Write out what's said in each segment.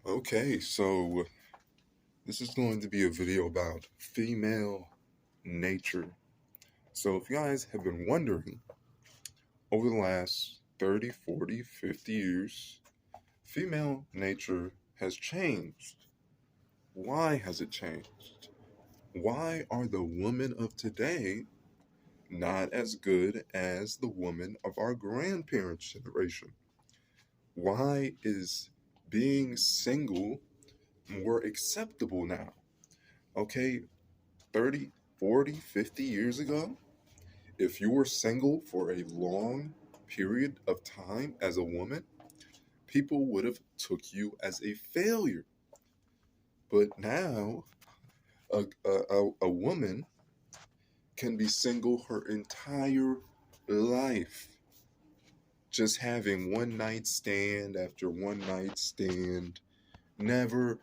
Okay, so this is going to be a video about female nature. So, if you guys have been wondering, over the last 30, 40, 50 years, female nature has changed. Why has it changed? Why are the women of today not as good as the women of our grandparents' generation? Why is being single more acceptable now? Okay, 30, 40, 50 years ago, if you were single for a long period of time as a woman, people would have took you as a failure. But now, a woman can be single her entire life, just having one night stand after one night stand, never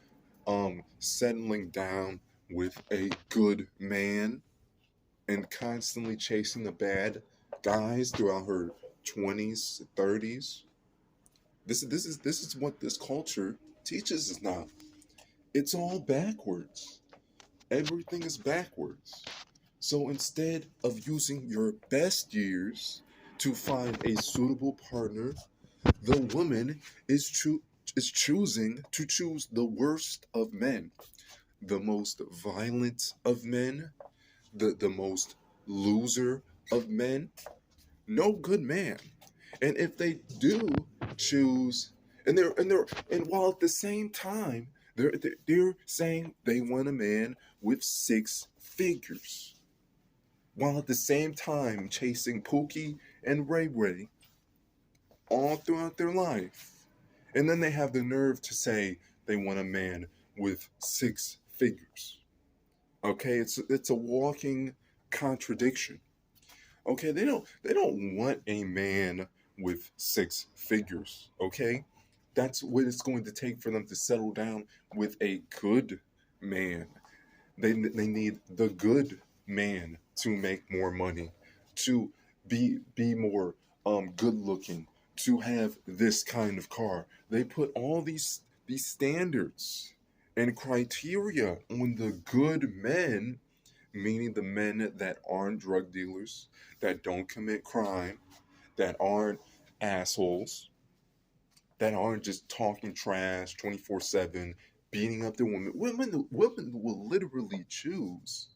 settling down with a good man and constantly chasing the bad guys throughout her 20s, 30s. This is what this culture teaches us now. It's all backwards. Everything is backwards. So instead of using your best years to find a suitable partner, the woman is choosing to choose the worst of men, the most violent of men, the most loser of men. No good man. And if they do choose, and while at the same time they're saying they want a man with six figures, while at the same time chasing Pookie and Ray Ray all throughout their life, and then they have the nerve to say they want a man with six figures. Okay, it's a walking contradiction. Okay, they don't want a man with six figures. Okay, that's what it's going to take for them to settle down with a good man. They need the good man to make more money, to be more good looking, to have this kind of car. They put all these standards and criteria on the good men, meaning the men that aren't drug dealers, that don't commit crime, that aren't assholes, that aren't just talking trash 24/7, beating up the women. Women will literally choose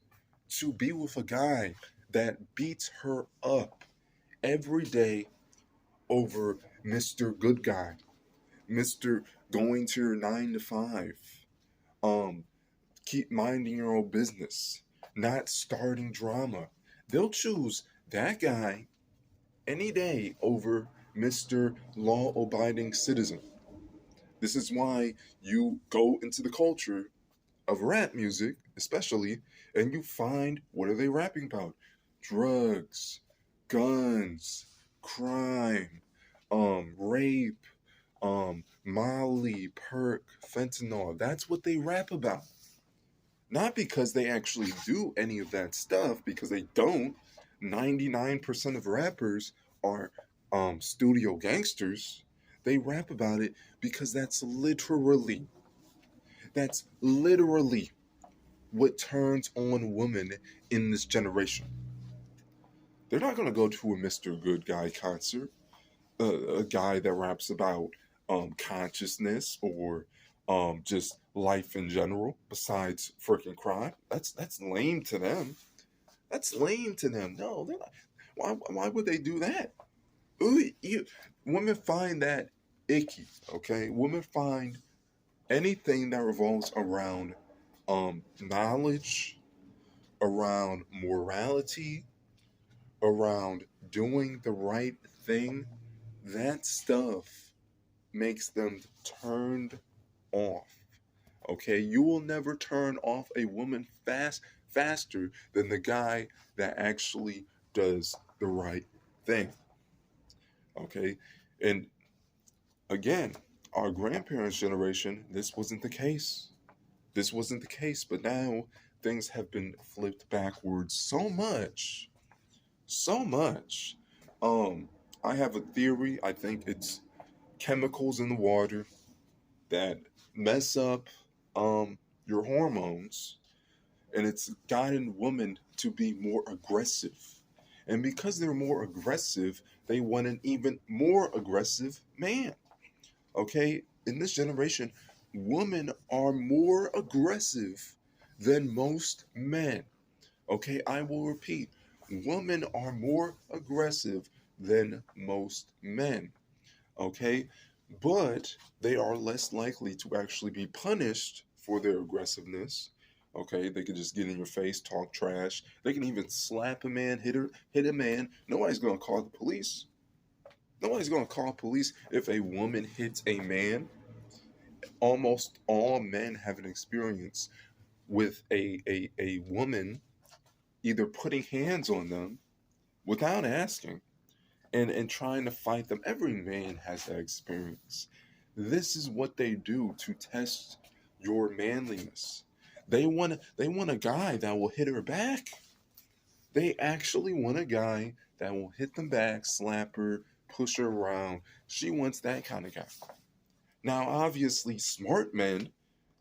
to be with a guy that beats her up every day over Mr. Good Guy, Mr. Going to your 9 to 5, um, keep minding your own business, not starting drama. They'll choose that guy any day over Mr. Law Abiding Citizen. This is why you go into the culture of rap music, especially, and you find what are they rapping about? Drugs, guns, crime, rape, Molly, perk, fentanyl. That's what they rap about. Not because they actually do any of that stuff, because they don't. 99% of rappers are studio gangsters. They rap about it because that's literally what turns on women in this generation. They're not going to go to a Mr. Good Guy concert, a guy that raps about consciousness or just life in general, besides freaking crime. That's lame to them. That's lame to them. No, they're not. Why would they do that? Ooh, women find that icky. Okay, women find anything that revolves around knowledge, around morality, around doing the right thing. That stuff makes them turned off. Okay, you will never turn off a woman faster than the guy that actually does the right thing. Okay, and again, our grandparents' generation, this wasn't the case. This wasn't the case, but now things have been flipped backwards so much. Um, I have a theory. I think it's chemicals in the water. that mess up your hormones, and it's gotten women to be more aggressive. And because they're more aggressive, they want an even more aggressive man. Okay? In this generation, women are more aggressive than most men. Okay? I will repeat, women are more aggressive than most men. Okay? But they are less likely to actually be punished for their aggressiveness. Okay, they could just get in your face, talk trash. They can even slap a man, hit a man. Nobody's gonna call the police. Nobody's gonna call police if a woman hits a man. Almost all men have an experience with a woman either putting hands on them without asking and trying to fight them. Every man has that experience. This is what they do to test your manliness. They want a guy that will hit her back. They actually want a guy that will hit them back, slap her, push her around. She wants that kind of guy. Now, obviously, smart men,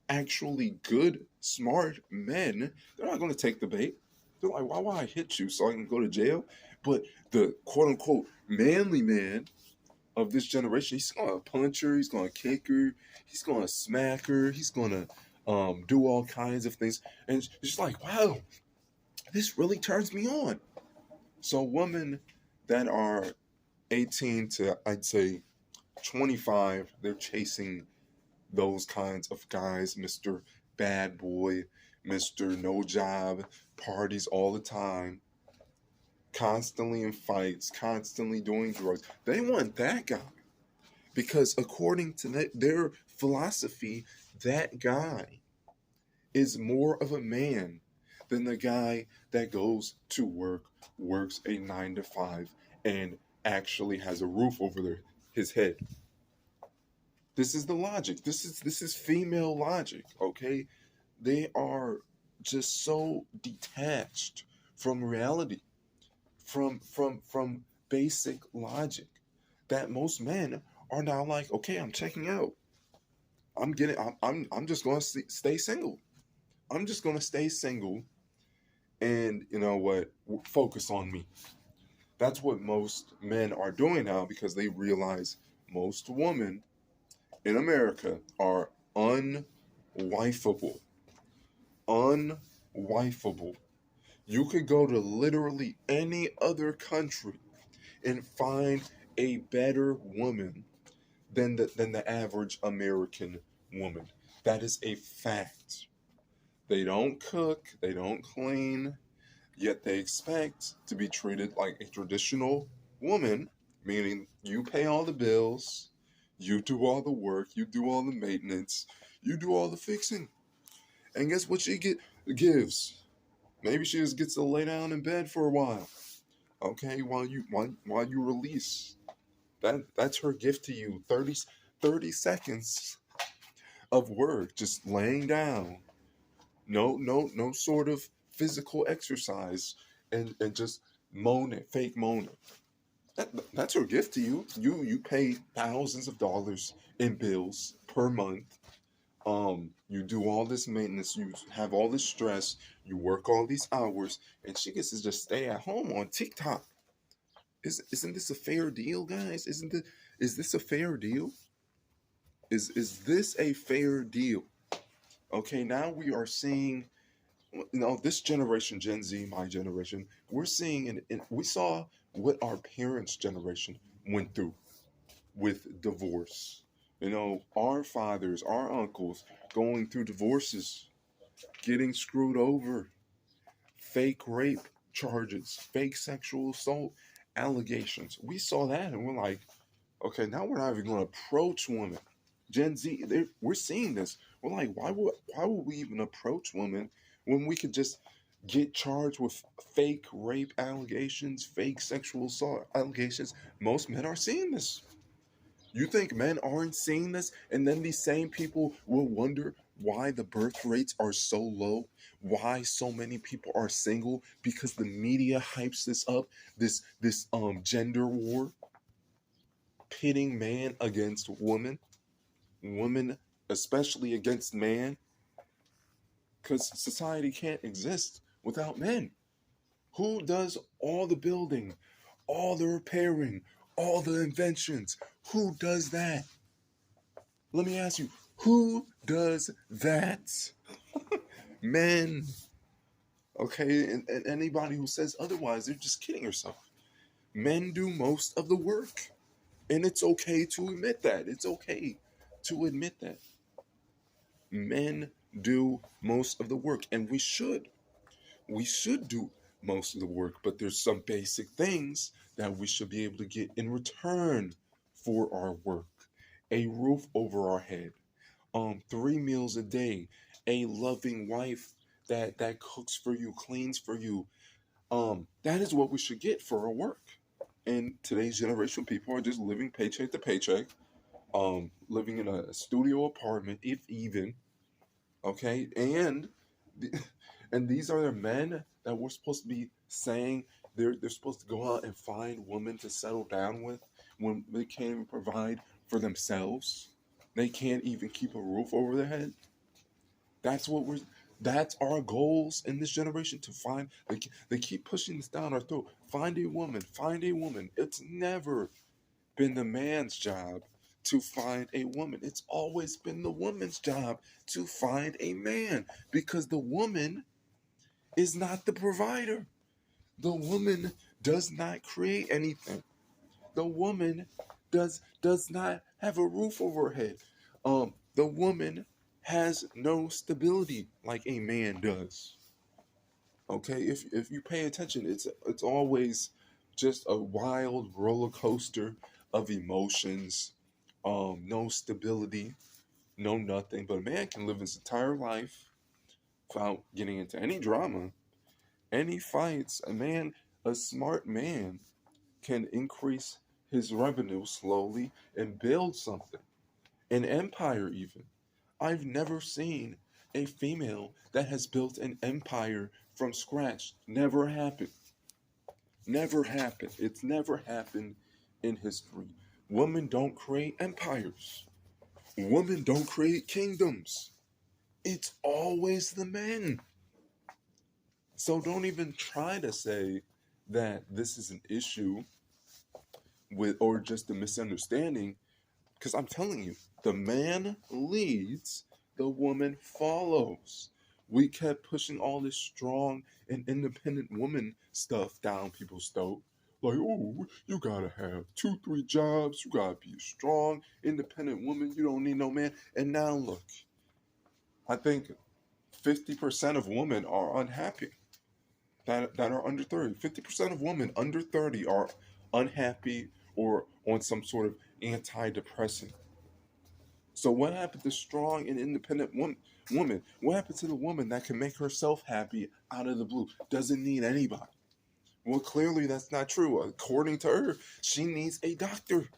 actually good, smart men, they're not going to take the bait. They're like, why would I hit you so I can go to jail? But the quote unquote manly man of this generation, he's gonna punch her, he's gonna kick her, he's gonna smack her, he's gonna do all kinds of things. And it's just like, wow, this really turns me on. So women that are 18 to, I'd say, 25, they're chasing those kinds of guys, Mr. Bad Boy, Mr. No Job, parties all the time, constantly in fights, constantly doing drugs. They want that guy because, according to their philosophy, that guy is more of a man than the guy that goes to work, works a 9 to 5, and actually has a roof over his head. This is the logic. This is female logic, okay? They are just so detached from reality, from basic logic, that most men are now like, okay, I'm checking out. I'm just going to stay single. I'm just going to stay single, and you know what? Focus on me. That's what most men are doing now because they realize most women in America are unwifeable. Unwifeable. You could go to literally any other country and find a better woman than the average American woman. That is a fact. They don't cook, they don't clean, yet they expect to be treated like a traditional woman, meaning you pay all the bills, you do all the work, you do all the maintenance, you do all the fixing. And guess what gives? Maybe she just gets to lay down in bed for a while. Okay, while you release. That's her gift to you. 30 seconds of work, just laying down. No sort of physical exercise, and just moaning, fake moaning. That's her gift to you. You pay thousands of dollars in bills per month. You do all this maintenance, you have all this stress, you work all these hours, and she gets to just stay at home on TikTok. Isn't this a fair deal, guys? Is this a fair deal? Is this a fair deal? Okay, now we are seeing, this generation, Gen Z, my generation, we're seeing, and we saw what our parents' generation went through with divorce. Our fathers, our uncles going through divorces, getting screwed over, fake rape charges, fake sexual assault allegations. We saw that and we're like, okay, now we're not even going to approach women. Gen Z, we're seeing this. We're like, why would we even approach women when we could just get charged with fake rape allegations, fake sexual assault allegations? Most men are seeing this. You think men aren't seeing this? And then these same people will wonder why the birth rates are so low, why so many people are single, because the media hypes this up, this gender war, pitting man against woman, woman especially against man, because society can't exist without men. Who does all the building, all the repairing, all the inventions? Who does that? Let me ask you, who does that? Men. Okay, and anybody who says otherwise, they're just kidding yourself. Men do most of the work. And it's okay to admit that. It's okay to admit that. Men do most of the work, and we should. We should do most of the work, but there's some basic things that we should be able to get in return for our work. A roof over our head, 3 meals a day, a loving wife that cooks for you, cleans for you. That is what we should get for our work. And today's generation, people are just living paycheck to paycheck, living in a studio apartment, if even. Okay, and the, and these are the men that we're supposed to be saying they're supposed to go out and find women to settle down with when they can't even provide for themselves. They can't even keep a roof over their head. That's what we're. That's our goals in this generation to find. They keep pushing this down our throat. Find a woman. Find a woman. It's never been the man's job to find a woman. It's always been the woman's job to find a man because the woman is not the provider. The woman does not create anything. The woman does not have a roof over her head. The woman has no stability like a man does. Okay, if you pay attention, it's always just a wild roller coaster of emotions, no stability, no nothing. But a man can live his entire life without getting into any drama, any fights. A smart man, can increase his revenue slowly and build something, an empire even. I've never seen a female that has built an empire from scratch. Never happened. Never happened. It's never happened in history. Women don't create empires. Women don't create kingdoms. It's always the men. So don't even try to say that this is an issue with or just a misunderstanding. Because I'm telling you, the man leads, the woman follows. We kept pushing all this strong and independent woman stuff down people's throat. Like, oh, you gotta have 2, 3 jobs. You gotta be a strong, independent woman. You don't need no man. And now look, I think 50% of women are unhappy that are under 30. 50% of women under 30 are unhappy or on some sort of antidepressant. So what happened to strong and independent woman? What happened to the woman that can make herself happy out of the blue? Doesn't need anybody. Well, clearly that's not true. According to her, she needs a doctor.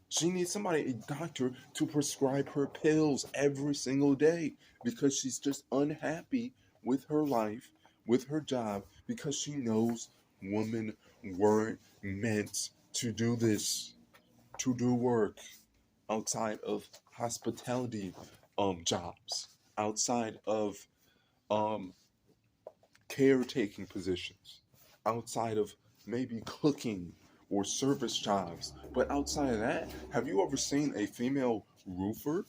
She needs somebody, a doctor, to prescribe her pills every single day because she's just unhappy with her life, with her job, because she knows women weren't meant to do this, to do work outside of hospitality jobs, outside of um caretaking positions, outside of maybe cooking or service jobs. But outside of that, have you ever seen a female roofer?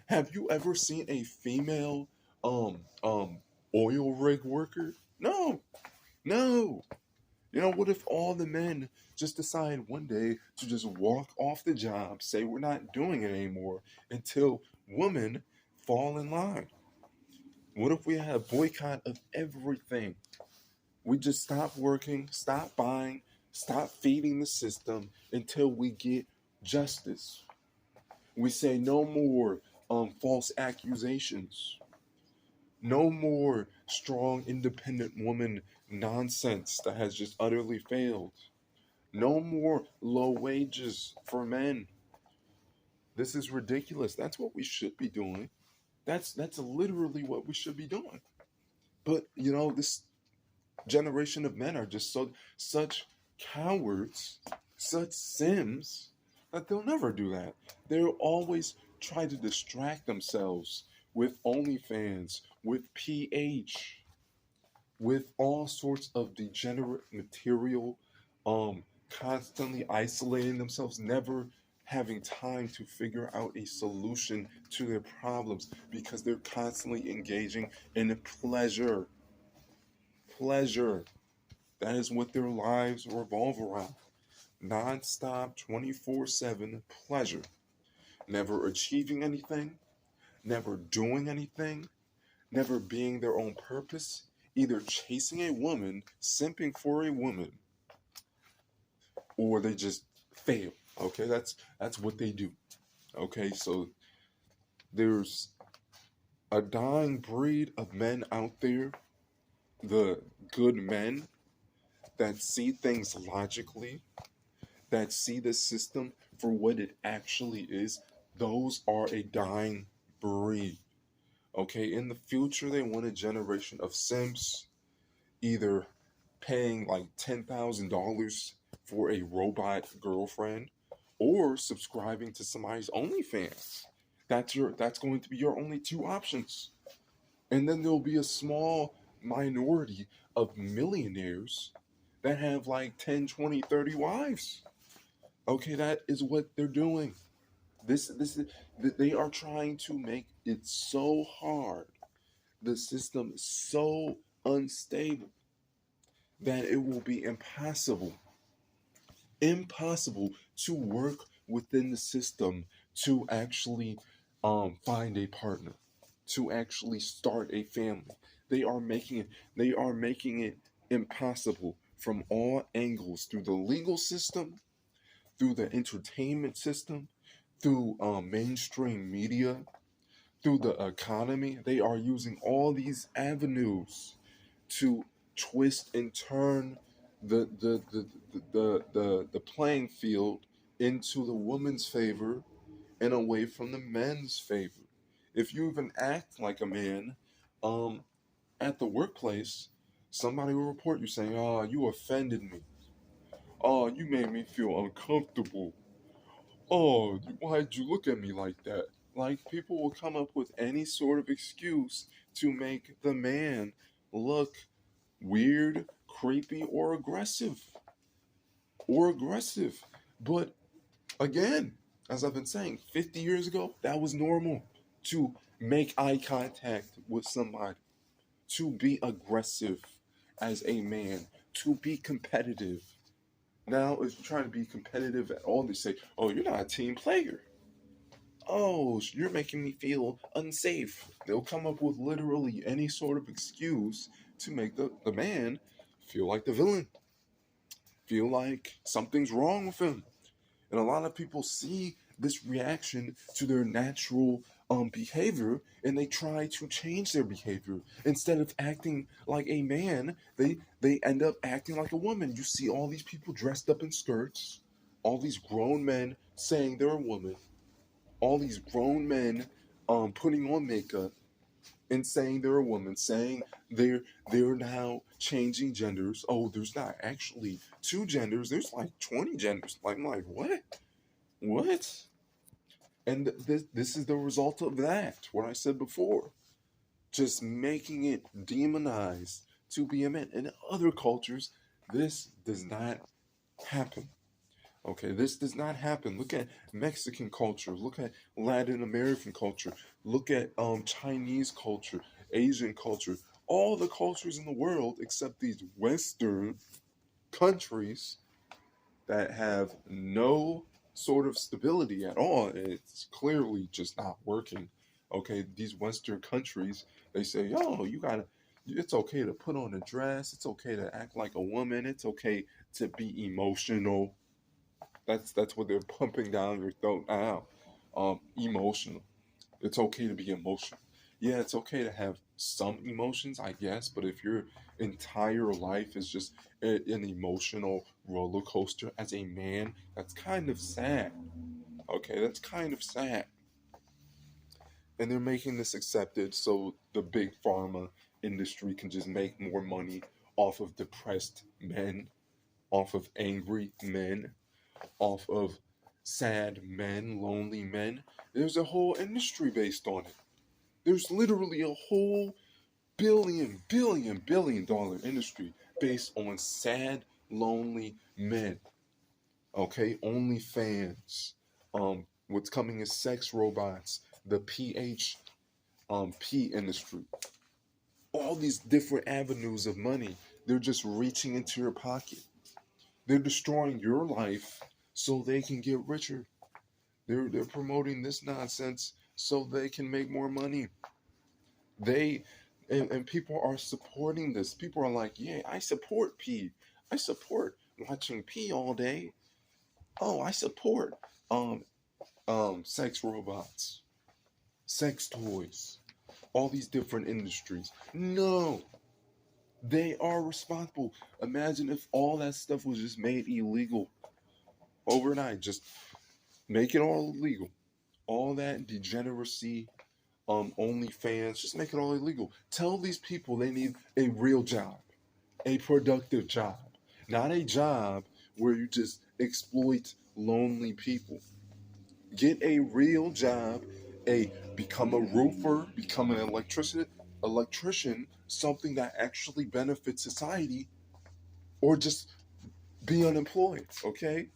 Have you ever seen a female oil rig worker? No, no. You know, what if all the men just decide one day to just walk off the job, say we're not doing it anymore until women fall in line? What if we had a boycott of everything? We just stop working, stop buying, stop feeding the system until we get justice. We say no more false accusations, no more strong, independent woman nonsense that has just utterly failed. No more low wages for men. This is ridiculous. That's what we should be doing. That's literally what we should be doing. But you know, this generation of men are just such cowards, such sims that they'll never do that. They'll always try to distract themselves with OnlyFans, with PH, with all sorts of degenerate material, constantly isolating themselves, never having time to figure out a solution to their problems because they're constantly engaging in pleasure. Pleasure. That is what their lives revolve around. Non-stop, 24/7 pleasure. Never achieving anything, never doing anything, never being their own purpose, either chasing a woman, simping for a woman, or they just fail. Okay, that's what they do. Okay, so there's a dying breed of men out there, the good men that see things logically, that see the system for what it actually is. Those are a dying breed. Okay, in the future, they want a generation of simps, either paying like $10,000 for a robot girlfriend or subscribing to somebody's OnlyFans. That's going to be your only two options. And then there'll be a small minority of millionaires that have like 10, 20, 30 wives. Okay, that is what they're doing. This is they are trying to make it so hard, the system so unstable that it will be impossible to work within the system to actually find a partner, to actually start a family. They are making it impossible from all angles, through the legal system, through the entertainment system, through mainstream media, through the economy. They are using all these avenues to twist and turn the playing field into the woman's favor and away from the men's favor. If you even act like a man, um, at the workplace, somebody will report you saying, "Oh, you offended me. Oh, you made me feel uncomfortable. Oh, why'd you look at me like that?" Like, people will come up with any sort of excuse to make the man look weird, creepy, or aggressive. Or aggressive. But again, as I've been saying, 50 years ago, that was normal to make eye contact with somebody, to be aggressive as a man, to be competitive. Now, if you're trying to be competitive at all, they say, "Oh, you're not a team player. Oh, you're making me feel unsafe." They'll come up with literally any sort of excuse to make the man feel like the villain, feel like something's wrong with him. And a lot of people see this reaction to their natural behavior, and they try to change their behavior. Instead of acting like a man, they end up acting like a woman. You see all these people dressed up in skirts, all these grown men saying they're a woman, all these grown men putting on makeup and saying they're a woman, saying they're now changing genders. Oh, there's not actually two genders. There's like 20 genders. Like, I'm like, what? What? And this is the result of that. What I said before, just making it demonized to be a man. In other cultures, this does not happen. Okay, this does not happen. Look at Mexican culture. Look at Latin American culture. Look at Chinese culture, Asian culture. All the cultures in the world, except these Western countries that have no sort of stability at all. It's clearly just not working. Okay, these Western countries, they say, "Oh, you gotta. It's okay to put on a dress. It's okay to act like a woman. It's okay to be emotional." That's what they're pumping down your throat now. Emotional. It's okay to be emotional. Yeah, it's okay to have some emotions, I guess, but if your entire life is just an emotional roller coaster as a man, that's kind of sad. Okay, that's kind of sad. And they're making this accepted so the big pharma industry can just make more money off of depressed men, off of angry men, off of sad men, lonely men. There's a whole industry based on it. There's literally a whole billion-dollar industry based on sad, lonely men. Okay, OnlyFans. What's coming is sex robots, the P industry. All these different avenues of money. They're just reaching into your pocket. They're destroying your life so they can get richer. They're promoting this nonsense so they can make more money. They and people are supporting this. People are like, yeah, I support P. I support watching P all day. Oh, I support um sex robots, sex toys, all these different industries. No, they are responsible. Imagine if all that stuff was just made illegal overnight. Just make it all illegal. All that degeneracy, OnlyFans, just make it all illegal. Tell these people they need a real job, a productive job, not a job where you just exploit lonely people. Get a real job, become a roofer, become an electrician, something that actually benefits society, or just be unemployed. Okay,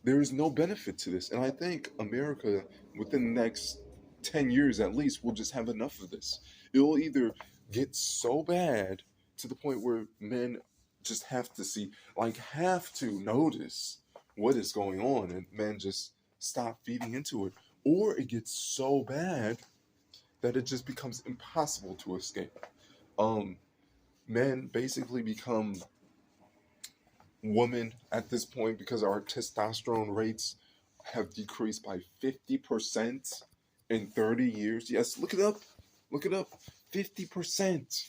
there is no benefit to this, and I think America, within the next 10 years at least, will just have enough of this. It'll either get so bad to the point where men just have to notice what is going on, and men just stop feeding into it, or it gets so bad that it just becomes impossible to escape. Um, Men basically become women at this point because our testosterone rates have decreased by 50% in 30 years. Yes, look it up. Look it up. 50%.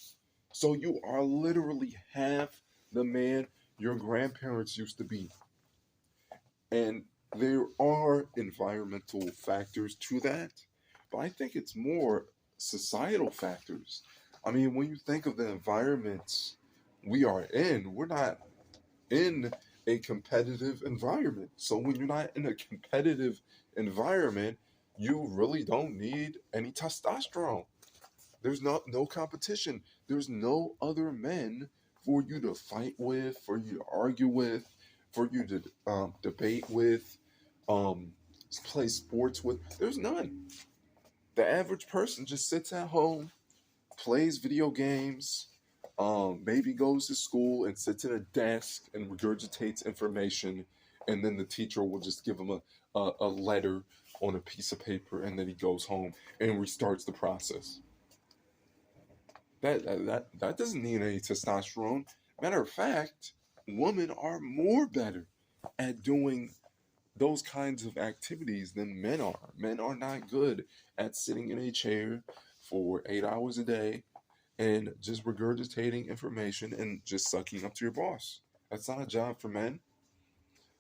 So you are literally half the man your grandparents used to be. And there are environmental factors to that, but I think it's more societal factors. I mean, when you think of the environments we are in, we're not in a competitive environment. So when you're not in a competitive environment, you really don't need any testosterone. There's no competition. There's no other men for you to fight with, for you to argue with, for you to debate with, um, play sports with. There's none. The average person just sits at home, plays video games, maybe goes to school and sits at a desk and regurgitates information, and then the teacher will just give him a letter on a piece of paper, and then he goes home and restarts the process. That doesn't need any testosterone. Matter of fact, women are more better at doing those kinds of activities than men are. Men are not good at sitting in a chair for 8 hours a day and just regurgitating information and just sucking up to your boss. That's not a job for men.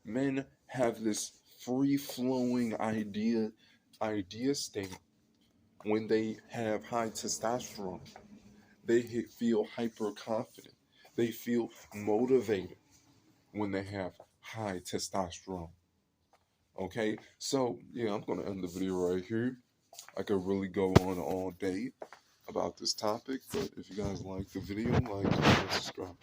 Men have this free flowing idea state when they have high testosterone. They feel hyper confident. They feel motivated when they have high testosterone. Okay, so yeah, I'm gonna end the video right here. I could really go on all day about this topic, but if you guys like the video, like, comment, subscribe.